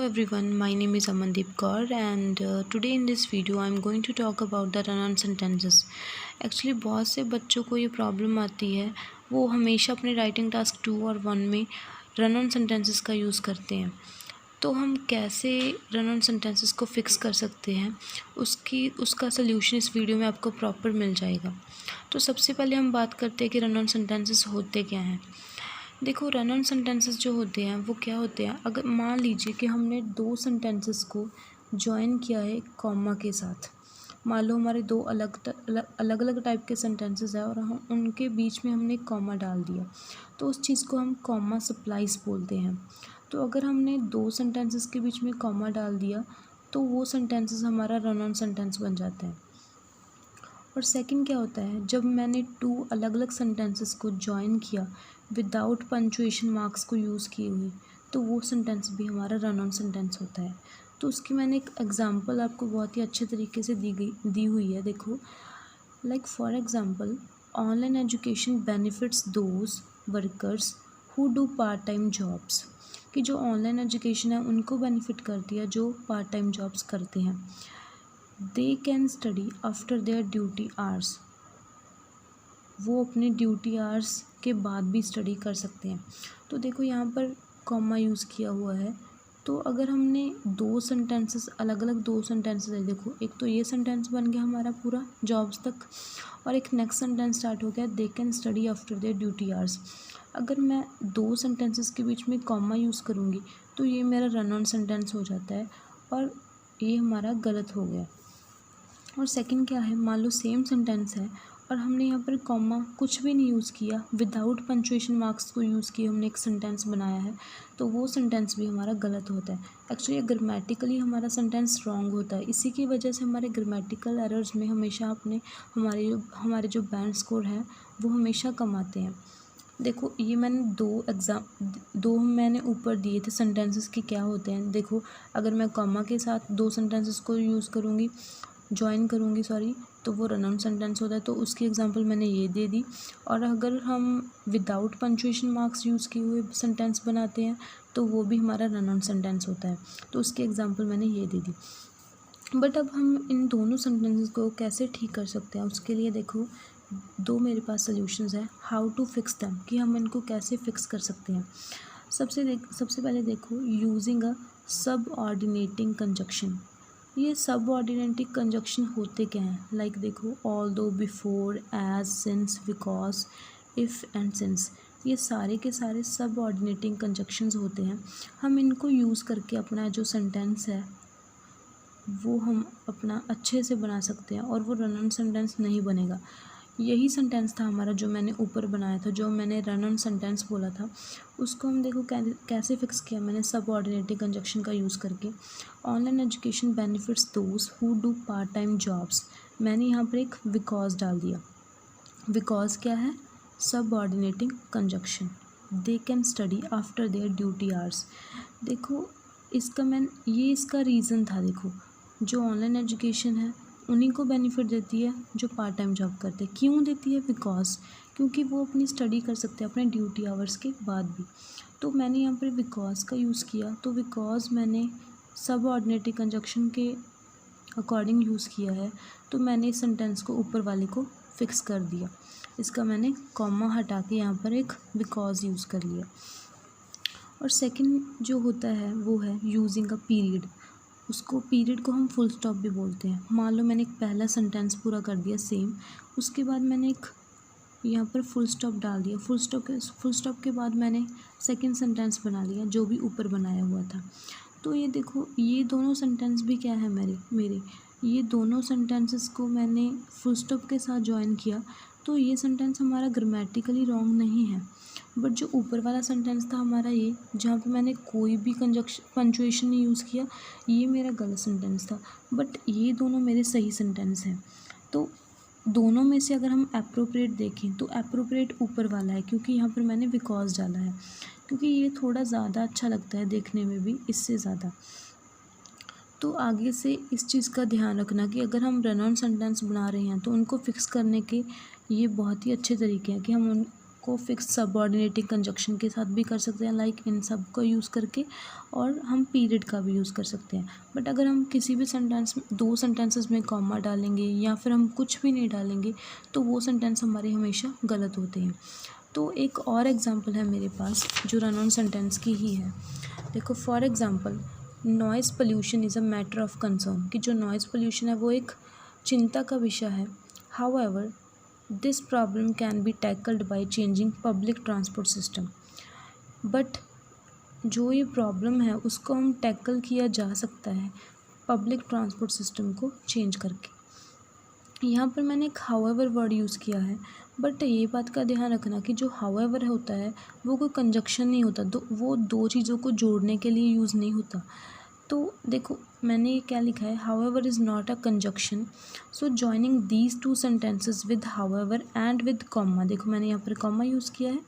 everyone, my name is Amandeep Kaur and today in this video I am going to talk about the run-on sentences. Actually बहुत से बच्चों को ये problem आती है, वो हमेशा अपने राइटिंग टास्क 2 और 1 में रन-ऑन सेंटेंसेस का यूज़ करते हैं। तो हम कैसे रन-ऑन सेंटेंसेस को फिक्स कर सकते हैं, उसका सल्यूशन इस वीडियो में आपको प्रॉपर मिल जाएगा। तो सबसे पहले हम बात करते हैं कि रन-ऑन सेंटेंसेस होते क्या हैं। देखो, रन ऑन सेंटेंसेस जो होते हैं वो क्या होते हैं। अगर मान लीजिए कि हमने दो सेंटेंसेस को जॉइन किया है कॉमा के साथ। मान लो हमारे दो अलग अलग टाइप के सेंटेंसेस हैं और हम उनके बीच में हमने कॉमा डाल दिया, तो उस चीज़ को हम कॉमा सप्लाइज बोलते हैं। तो अगर हमने दो सेंटेंसेस के बीच में कॉमा डाल दिया तो वो सेंटेंसेस हमारा रन ऑन सेंटेंस बन जाता है। और सेकंड क्या होता है, जब मैंने टू अलग अलग सेंटेंसेस को जॉइन किया विदाउट पंचुएशन मार्क्स को यूज़ किए हुए, तो वो सेंटेंस भी हमारा रन ऑन सेंटेंस होता है। तो उसकी मैंने एक एग्जांपल आपको बहुत ही अच्छे तरीके से दी हुई है। देखो, like for example, online education benefits those workers who do part time jobs. कि जो ऑनलाइन एजुकेशन है उनको बेनिफिट करती है जो पार्ट टाइम जॉब्स करते हैं। They can study after their duty hours. वो अपने ड्यूटी आवर्स के बाद भी स्टडी कर सकते हैं। तो देखो, यहाँ पर कॉमा यूज़ किया हुआ है। तो अगर हमने दो सेंटेंसेस अलग दो सेंटेंसेस है, देखो एक तो ये सेंटेंस बन गया हमारा पूरा जॉब्स तक, और एक नेक्स्ट सेंटेंस स्टार्ट हो गया they can study after their duty hours. अगर मैं दो सेंटेंसेस के बीच में कॉमा यूज़ करूँगी तो ये मेरा रन ऑन सेंटेंस हो जाता है और ये हमारा गलत हो गया। और सेकंड क्या है, मान लो सेम सेंटेंस है और हमने यहाँ पर कॉमा कुछ भी नहीं यूज़ किया, विदाउट पंचुएशन मार्क्स को यूज़ किए हमने एक सेंटेंस बनाया है, तो वो सेंटेंस भी हमारा गलत होता है। एक्चुअली ग्रामेटिकली हमारा सेंटेंस रॉन्ग होता है। इसी की वजह से हमारे ग्रामेटिकल एरर्स में हमेशा हमारे जो बैंड स्कोर हैं वो हमेशा कम आते हैं। देखो, ये मैंने दो मैंने ऊपर दिए थे सेंटेंसेस के क्या होते हैं। देखो, अगर मैं कॉमा के साथ दो सेंटेंसेस को यूज़ करूँगी, जॉइन करूँगी तो वो रन ऑन सेंटेंस होता है। तो उसकी एग्जांपल मैंने ये दे दी। और अगर हम विदाउट पंचुएशन मार्क्स यूज़ किए हुए सेंटेंस बनाते हैं तो वो भी हमारा रन ऑन सेंटेंस होता है। तो उसकी एग्जांपल मैंने ये दे दी। बट अब हम इन दोनों सेंटेंसेस को कैसे ठीक कर सकते हैं, उसके लिए देखो दो मेरे पास सॉल्यूशंस है, हाउ टू फिक्स दैम, कि हम इनको कैसे फिक्स कर सकते हैं। सबसे पहले देखो, यूजिंग अ सबऑर्डिनेटिंग कंजक्शन। ये सबऑर्डिनेटिंग कंजक्शन होते क्या हैं, लाइक देखो, although, before, as, since, because, if and since. ये सारे के सारे सबऑर्डिनेटिंग कंजक्शंस होते हैं। हम इनको यूज़ करके अपना जो सेंटेंस है वो हम अपना अच्छे से बना सकते हैं और वो रन ऑन सेंटेंस नहीं बनेगा। यही सेंटेंस था हमारा जो मैंने ऊपर बनाया था, जो मैंने रन ऑन सेंटेंस बोला था, उसको हम देखो कैसे फिक्स किया मैंने सबऑर्डिनेटिंग कंजक्शन का यूज़ करके। Online education benefits those who do part time jobs. मैंने यहाँ पर एक बिकॉज डाल दिया। बिकॉज क्या है, subordinating conjunction. They can study after their duty hours. देखो, इसका रीज़न था। देखो, जो ऑनलाइन एजुकेशन है उन्हीं को बेनिफिट देती है जो पार्ट टाइम जॉब करते हैं। क्यों देती है, बिकॉज, क्योंकि वो अपनी स्टडी कर सकते हैं अपने ड्यूटी आवर्स के बाद भी। तो मैंने यहाँ पर बिकॉज का यूज़ किया, तो बिकॉज मैंने सबऑर्डिनेटिंग कंजक्शन के अकॉर्डिंग यूज़ किया है, तो मैंने इस सेंटेंस को ऊपर वाले को फिक्स कर दिया। इसका मैंने कॉमा हटा के यहाँ पर एक बिकॉज यूज़ कर लिया। और सेकंड जो होता है वो है यूजिंग अ पीरियड। पीरियड को हम फुल स्टॉप भी बोलते हैं। मान लो मैंने एक पहला सेंटेंस पूरा कर दिया सेम, उसके बाद मैंने एक यहाँ पर फुल स्टॉप डाल दिया। फुल स्टॉप के बाद मैंने सेकंड सेंटेंस बना लिया जो भी ऊपर बनाया हुआ था। तो ये देखो, ये दोनों सेंटेंस भी क्या है मेरे ये दोनों सेंटेंसेस को मैंने फुल स्टॉप के साथ ज्वाइन किया, तो ये सेंटेंस हमारा ग्रामेटिकली रॉन्ग नहीं है। बट जो ऊपर वाला सेंटेंस था हमारा, ये जहाँ पे मैंने कोई भी पंचुएशन नहीं यूज़ किया, ये मेरा गलत सेंटेंस था। बट ये दोनों मेरे सही सेंटेंस हैं। तो दोनों में से अगर हम एप्रोप्रिएट देखें तो एप्रोप्रिएट ऊपर वाला है, क्योंकि यहाँ पर मैंने बिकॉज डाला है, क्योंकि ये थोड़ा ज़्यादा अच्छा लगता है देखने में भी इससे ज़्यादा। तो आगे से इस चीज़ का ध्यान रखना कि अगर हम रन ऑन सेंटेंस बना रहे हैं तो उनको फिक्स करने के ये बहुत ही अच्छे तरीके हैं कि हम को फिक्स सबऑर्डिनेटिंग कंजक्शन के साथ भी कर सकते हैं, लाइक इन सब को यूज़ करके, और हम पीरियड का भी यूज़ कर सकते हैं। बट अगर हम किसी भी सेंटेंस में, दो सेंटेंसेस में कॉमा डालेंगे या फिर हम कुछ भी नहीं डालेंगे तो वो सेंटेंस हमारे हमेशा गलत होते हैं। तो एक और एग्जांपल है मेरे पास जो रन ऑन सेंटेंस की ही है। देखो, for example, noise pollution is a matter of concern, कि जो नॉइज़ पोल्यूशन है वो एक चिंता का विषय है। However this problem can be tackled by changing public transport system. But जो ये प्रॉब्लम है उसको हम टैकल किया जा सकता है पब्लिक ट्रांसपोर्ट सिस्टम को चेंज करके। यहाँ पर मैंने एक हाउएवर वर्ड यूज़ किया है, बट ये बात का ध्यान रखना कि जो हाउएवर होता है वो कोई कंजक्शन नहीं होता, वो दो चीज़ों को जोड़ने के लिए यूज़ नहीं होता। तो देखो, मैंने ये क्या लिखा है, however is not a conjunction, so joining these two sentences with however and with comma, देखो मैंने यहाँ पर कॉमा यूज़ किया है,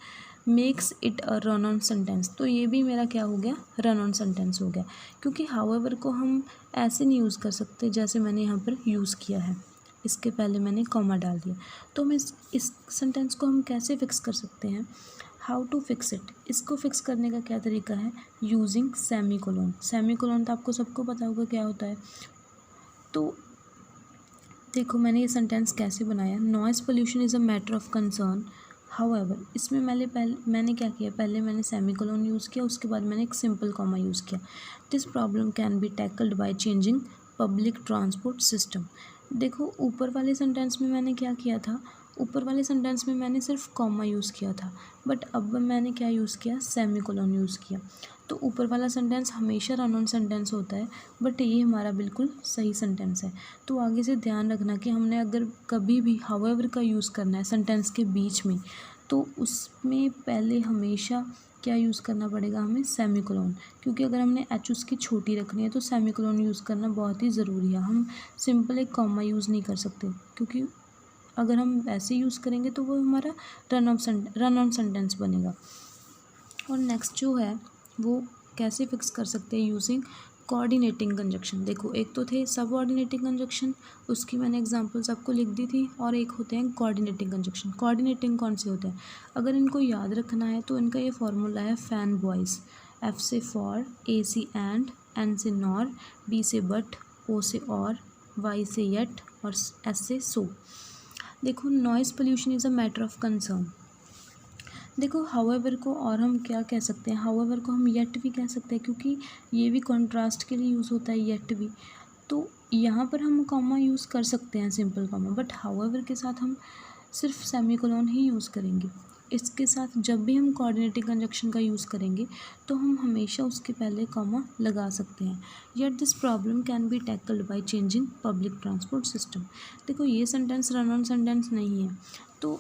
makes it a run on sentence. तो ये भी मेरा क्या हो गया, रन ऑन सेंटेंस हो गया, क्योंकि हाउएवर को हम ऐसे नहीं यूज़ कर सकते जैसे मैंने यहाँ पर यूज़ किया है, इसके पहले मैंने कॉमा डाल दिया। तो हम इस सेंटेंस को हम कैसे फिक्स कर सकते हैं, हाउ टू फिक्स इट, इसको फिक्स करने का क्या तरीका है, यूजिंग सेमीकोलन। सेमीकोलन तो आपको सबको पता होगा क्या होता है। तो देखो, मैंने ये सेंटेंस कैसे बनाया, noise pollution is a matter of concern, however, इसमें मैंने क्या किया, पहले मैंने सेमीकोलन यूज़ किया, उसके बाद मैंने एक सिंपल कॉमा यूज़ किया। This problem can be tackled by changing public transport system. देखो, ऊपर वाले सेंटेंस में मैंने क्या किया था, ऊपर वाले सेंटेंस में मैंने सिर्फ कॉमा यूज़ किया था, बट अब मैंने क्या यूज़ किया, सेमीकोलन यूज़ किया। तो ऊपर वाला सेंटेंस हमेशा रन ऑन सेंटेंस होता है, बट ये हमारा बिल्कुल सही सेंटेंस है। तो आगे से ध्यान रखना कि हमने अगर कभी भी हाउएवर का यूज़ करना है सेंटेंस के बीच में, तो उसमें पहले हमेशा क्या यूज़ करना पड़ेगा, हमें सेमीकोलन, क्योंकि अगर हमने एच उसकी छोटी रखनी है तो सेमीकोलन यूज़ करना बहुत ही ज़रूरी है। हम सिंपल एक कॉमा यूज़ नहीं कर सकते, क्योंकि अगर हम ऐसे यूज़ करेंगे तो वो हमारा रन ऑन सेंटेंस बनेगा। और नेक्स्ट जो है वो कैसे फिक्स कर सकते हैं, यूजिंग कोऑर्डिनेटिंग कंजक्शन। देखो, एक तो थे सबऑर्डिनेटिंग कंजक्शन, उसकी मैंने एग्जांपल्स आपको लिख दी थी, और एक होते हैं कोऑर्डिनेटिंग कंजक्शन। कोऑर्डिनेटिंग कौन से होते हैं, अगर इनको याद रखना है तो इनका ये फॉर्मूला है फैन बॉयज़, एफ से फॉर, ए से एंड, एन से नॉर, बी से बट, ओ से और, वाई से येट, और एस से सो। देखो, noise pollution is a matter of concern. देखो, हाउएवर को और हम क्या कह सकते हैं, हाउएवर को हम येट भी कह सकते हैं, क्योंकि ये भी कॉन्ट्रास्ट के लिए यूज़ होता है, येट भी। तो यहाँ पर हम कॉमा यूज़ कर सकते हैं, सिंपल कॉमा, बट हाउएवर के साथ हम सिर्फ सेमीकोलन ही यूज़ करेंगे। इसके साथ जब भी हम कोऑर्डिनेटिंग कंजक्शन का यूज़ करेंगे तो हम हमेशा उसके पहले कॉमा लगा सकते हैं। Yet this problem can be tackled by changing public transport system. देखो, ये सेंटेंस रन ऑन सेंटेंस नहीं है, तो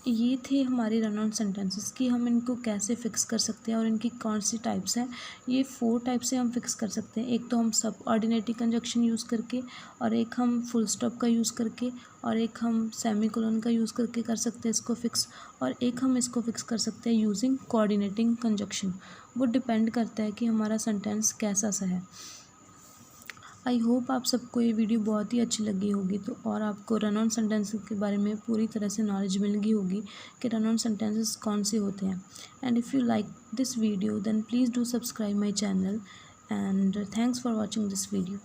ये थे हमारे रन ऑन सेंटेंसेस कि हम इनको कैसे फ़िक्स कर सकते हैं और इनकी कौन सी टाइप्स हैं। ये 4 टाइप से हम फ़िक्स कर सकते हैं। एक तो हम सब ऑर्डिनेटिंग कंजक्शन यूज़ करके, और एक हम फुल स्टॉप का यूज़ करके, और एक हम सेमीकोलन का यूज़ करके कर सकते हैं इसको फ़िक्स, और एक हम इसको फ़िक्स कर सकते हैं यूजिंग कोऑर्डिनेटिंग कंजक्शन। वो डिपेंड करता है कि हमारा सेंटेंस कैसा सा है। आई होप आप सबको ये वीडियो बहुत ही अच्छी लगी होगी, तो और आपको रन ऑन सेंटेंसेस के बारे में पूरी तरह से नॉलेज मिल गई होगी कि रन ऑन सेंटेंसेस कौन से होते हैं। And if you like this video then please do subscribe my channel, and thanks for watching this video.